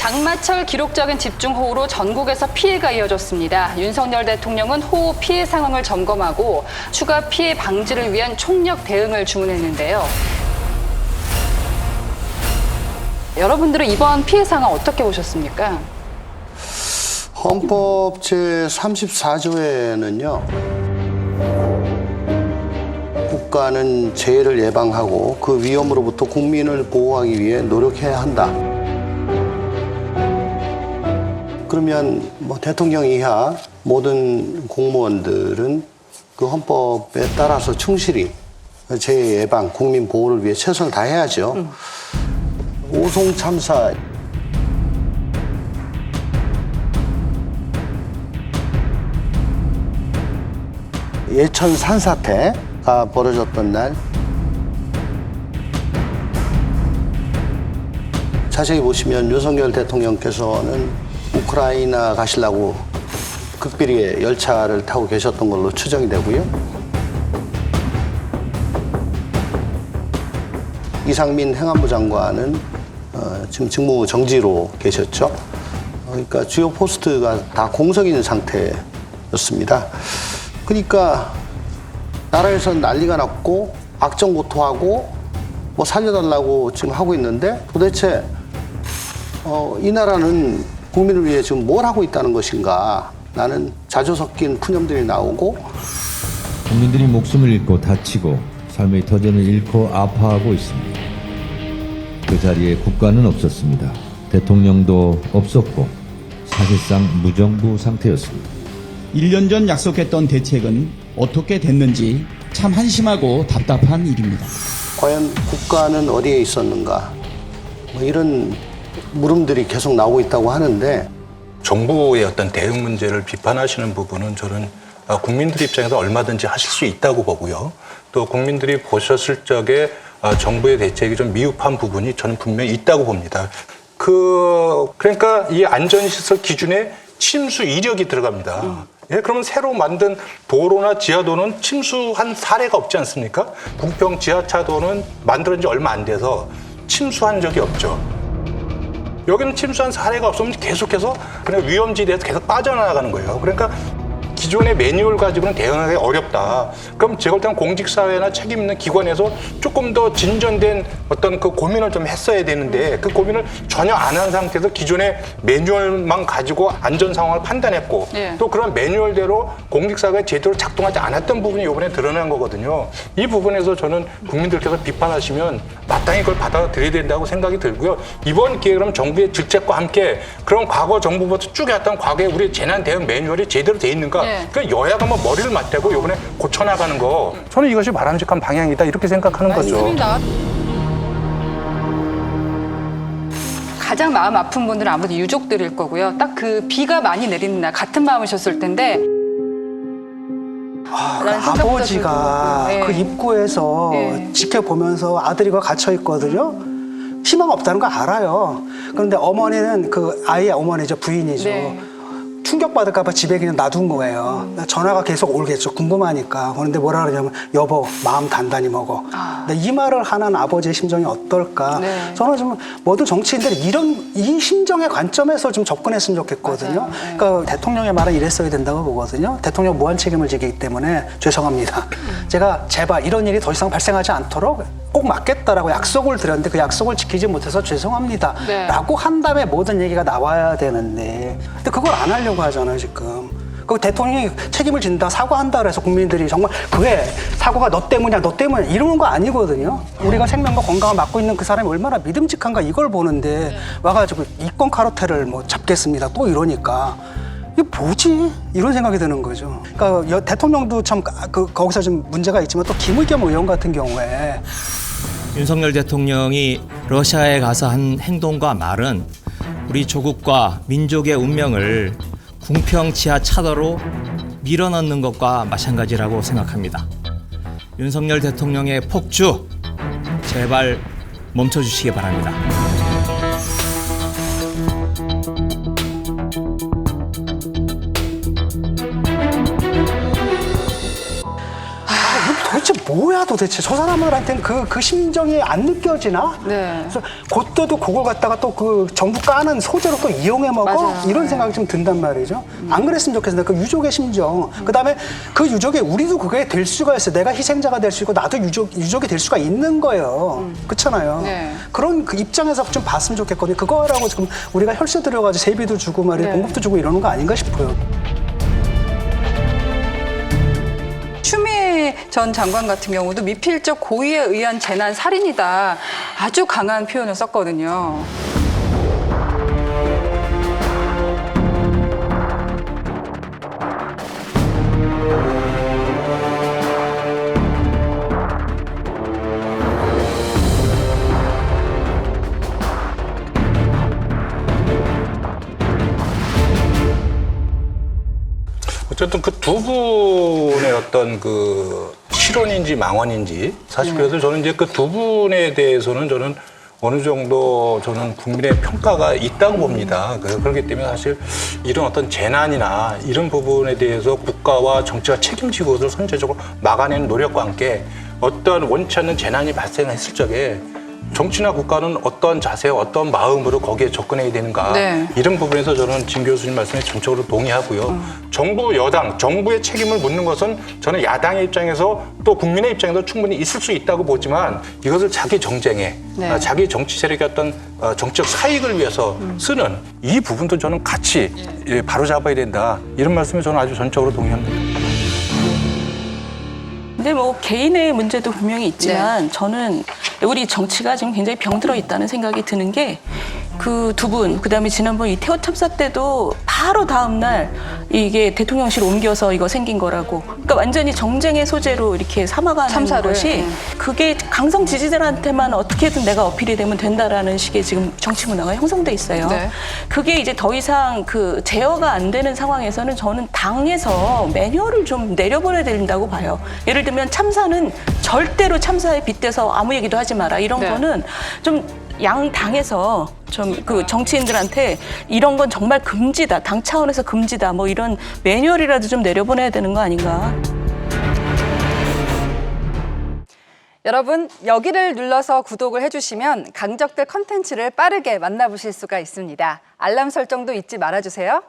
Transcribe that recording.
장마철 기록적인 집중호우로 전국에서 피해가 이어졌습니다. 윤석열 대통령은 호우 피해 상황을 점검하고 추가 피해 방지를 위한 총력 대응을 주문했는데요. 여러분들은 이번 피해 상황 어떻게 보셨습니까? 헌법 제34조에는요. 국가는 재해를 예방하고 그 위험으로부터 국민을 보호하기 위해 노력해야 한다. 그러면 뭐 대통령 이하 모든 공무원들은 그 헌법에 따라서 충실히 재해 예방, 국민 보호를 위해 최선을 다해야죠. 오송 참사 예천 산사태가 벌어졌던 날 자세히 보시면 윤석열 대통령께서는 우크라이나 가시려고 극비리에 열차를 타고 계셨던 걸로 추정이 되고요. 이상민 행안부 장관은 지금 직무 정지로 계셨죠. 그러니까 주요 포스트가 다 공석인 상태였습니다. 그러니까 나라에서 난리가 났고 악정고토하고 뭐 살려달라고 지금 하고 있는데 도대체 이 나라는 국민을 위해 지금 뭘 하고 있다는 것인가. 나는 자주 섞인 푸념들이 나오고 국민들이 목숨을 잃고 다치고 삶의 터전을 잃고 아파하고 있습니다. 그 자리에 국가는 없었습니다. 대통령도 없었고 사실상 무정부 상태였습니다. 1년 전 약속했던 대책은 어떻게 됐는지 참 한심하고 답답한 일입니다. 과연 국가는 어디에 있었는가. 뭐 이런 물음들이 계속 나오고 있다고 하는데 정부의 어떤 대응 문제를 비판하시는 부분은 저는 국민들 입장에서 얼마든지 하실 수 있다고 보고요. 또 국민들이 보셨을 적에 정부의 대책이 좀 미흡한 부분이 저는 분명히 있다고 봅니다. 그러니까 이 안전시설 기준에 침수 이력이 들어갑니다. 예, 그러면 새로 만든 도로나 지하도는 침수한 사례가 없지 않습니까? 부평 지하차도는 만들어진 지 얼마 안 돼서 침수한 적이 없죠. 여기는 침수한 사례가 없으면 계속해서 그냥 위험지대에서 계속 빠져나가는 거예요. 그러니까 기존의 매뉴얼 가지고는 대응하기 어렵다. 그럼 제가 볼 때는 공직사회나 책임 있는 기관에서 조금 더 진전된 어떤 그 고민을 좀 했어야 되는데 그 고민을 전혀 안 한 상태에서 기존의 매뉴얼만 가지고 안전 상황을 판단했고 또 그런 매뉴얼대로 공직사회가 제대로 작동하지 않았던 부분이 이번에 드러난 거거든요. 이 부분에서 저는 국민들께서 비판하시면 마땅히 그걸 받아들여야 된다고 생각이 들고요. 이번 기회에 그럼 정부의 질책과 함께 그럼 과거 정부부터 쭉 해왔던 과거에 우리 재난 대응 매뉴얼이 제대로 돼 있는가? 그러니까 여야가 뭐 머리를 맞대고 이번에 고쳐나가는 거 저는 이것이 바람직한 방향이다 이렇게 생각하는 거죠. 맞습니다. 가장 마음 아픈 분들은 아무래도 유족들일 거고요. 딱 그 비가 많이 내리는 날 같은 마음이셨을 텐데 라는 생각부터 아버지가 들고. 그 입구에서 지켜보면서 아들이가 갇혀 있거든요. 희망 없다는 거 알아요. 그런데 어머니는 그 아이의 어머니죠, 부인이죠. 충격받을까 봐 집에 그냥 놔둔 거예요. 전화가 계속 오겠죠. 궁금하니까. 그런데 뭐라 그러냐면 여보 마음 단단히 먹어. 근데 이 말을 하는 아버지의 심정이 어떨까. 저는 좀 모든 정치인들이 이 심정의 관점에서 좀 접근했으면 좋겠거든요. 그러니까 대통령의 말은 이랬어야 된다고 보거든요. 대통령 무한 책임을 지기 때문에 죄송합니다. 제가 제발 이런 일이 더 이상 발생하지 않도록 꼭 막겠다라고 약속을 드렸는데 그 약속을 지키지 못해서 죄송합니다. 라고 한 다음에 모든 얘기가 나와야 되는데 근데 그걸 안 하려고 하잖아요, 지금. 그 대통령이 책임을 진다, 사과한다 그래서 국민들이 정말 그래, 사과가 너 때문이야, 너 때문이야 이러는 거 아니거든요. 우리가 생명과 건강을 맡고 있는 그 사람이 얼마나 믿음직한가 이걸 보는데 와가지고 이권 카르텔을 뭐 잡겠습니다 또 이러니까 이게 뭐지? 이런 생각이 드는 거죠. 그러니까 대통령도 참 거기서 좀 문제가 있지만 또 김의겸 의원 같은 경우에 윤석열 대통령이 러시아에 가서 한 행동과 말은 우리 조국과 민족의 운명을 궁평 지하 차도로 밀어넣는 것과 마찬가지라고 생각합니다. 윤석열 대통령의 폭주 제발 멈춰주시기 바랍니다. 도대체 뭐야 뭐야 도대체 저 사람들한테는 그 심정이 안 느껴지나? 네. 그래서 그때도 그걸 갖다가 또 그 정부 까는 소재로 또 이용해 먹어? 맞아요. 이런 생각이 좀 든단 말이죠. 안 그랬으면 좋겠습니다. 그 유족의 심정. 그다음에 그 유족에 우리도 그게 될 수가 있어요. 내가 희생자가 될 수 있고 나도 유족이 될 수가 있는 거예요. 그렇잖아요. 네. 그런 그 입장에서 좀 봤으면 좋겠거든요. 그거라고 지금 우리가 혈세 들여가지고 세비도 주고 말이야 네. 봉급도 주고 이러는 거 아닌가 싶어요. 추미애 전 장관 같은 경우도 미필적 고의에 의한 재난 살인이다. 아주 강한 표현을 썼거든요. 어쨌든 그 두 분의 어떤 그 실언인지 망언인지 사실 그래서 저는 이제 그 두 분에 대해서는 저는 어느 정도 저는 국민의 평가가 있다고 봅니다. 그렇기 때문에 사실 이런 어떤 재난이나 이런 부분에 대해서 국가와 정치가 책임지고 그것을 선제적으로 막아내는 노력과 함께 어떤 원치 않는 재난이 발생했을 적에 정치나 국가는 어떤 자세, 어떤 마음으로 거기에 접근해야 되는가. 네. 이런 부분에서 저는 진 교수님 말씀에 전적으로 동의하고요. 정부, 여당, 정부의 책임을 묻는 것은 저는 야당의 입장에서 또 국민의 입장에서 충분히 있을 수 있다고 보지만 이것을 자기 정쟁에, 네. 자기 정치 세력의 어떤 정치적 사익을 위해서 쓰는 이 부분도 저는 같이 바로잡아야 된다. 이런 말씀에 저는 아주 전적으로 동의합니다. 근데 뭐 개인의 문제도 분명히 있지만 저는 우리 정치가 지금 굉장히 병들어 있다는 생각이 드는 게 그 두 분, 그다음에 지난번 이태원 참사 때도 바로 다음 날 이게 대통령실 옮겨서 이거 생긴 거라고. 그러니까 완전히 정쟁의 소재로 이렇게 삼아가는 참사를, 것이 그게 강성 지지자한테만 어떻게든 내가 어필이 되면 된다라는 식의 지금 정치 문화가 형성돼 있어요. 네. 그게 이제 더 이상 그 제어가 안 되는 상황에서는 저는 당에서 매뉴얼을 좀 내려버려야 된다고 봐요. 예를 들면 참사는 절대로 참사에 빗대서 아무 얘기도 하지 마라. 이런 네. 거는 좀 양 당에서 좀 그 정치인들한테 이런 건 정말 금지다. 당 차원에서 금지다. 뭐 이런 매뉴얼이라도 좀 내려보내야 되는 거 아닌가. 여러분, 여기를 눌러서 구독을 해주시면 강적들 컨텐츠를 빠르게 만나보실 수가 있습니다. 알람 설정도 잊지 말아주세요.